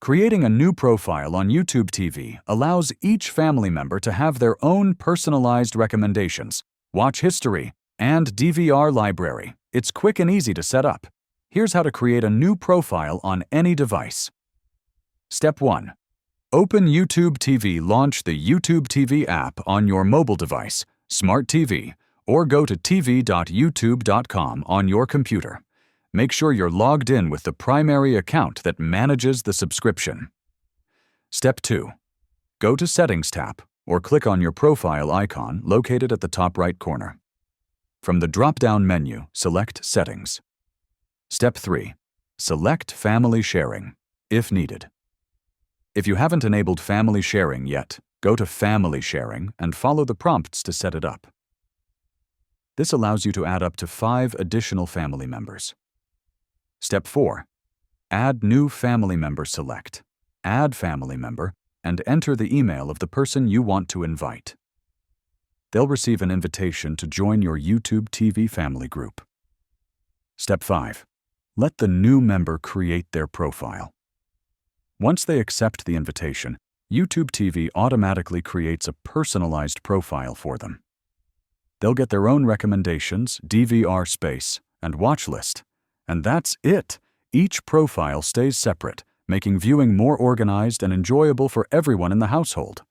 Creating a new profile on YouTube TV allows each family member to have their own personalized recommendations, watch history, and DVR library. It's quick and easy to set up. Here's how to create a new profile on any device. Step 1. Open YouTube TV. Launch the YouTube TV app on your mobile device, smart TV, or go to tv.youtube.com on your computer. Make sure you're logged in with the primary account that manages the subscription. Step 2. Go to Settings tab or click on your profile icon located at the top right corner. From the drop-down menu, select Settings. Step 3. Select Family Sharing, if needed. If you haven't enabled family sharing yet, go to Family Sharing and follow the prompts to set it up. This allows you to add up to 5 additional family members. Step 4. Add new family member. Select Add Family Member and enter the email of the person you want to invite. They'll receive an invitation to join your YouTube TV family group. Step 5. Let the new member create their profile. Once they accept the invitation, YouTube TV automatically creates a personalized profile for them. They'll get their own recommendations, DVR space, and watch list. And that's it. Each profile stays separate, making viewing more organized and enjoyable for everyone in the household.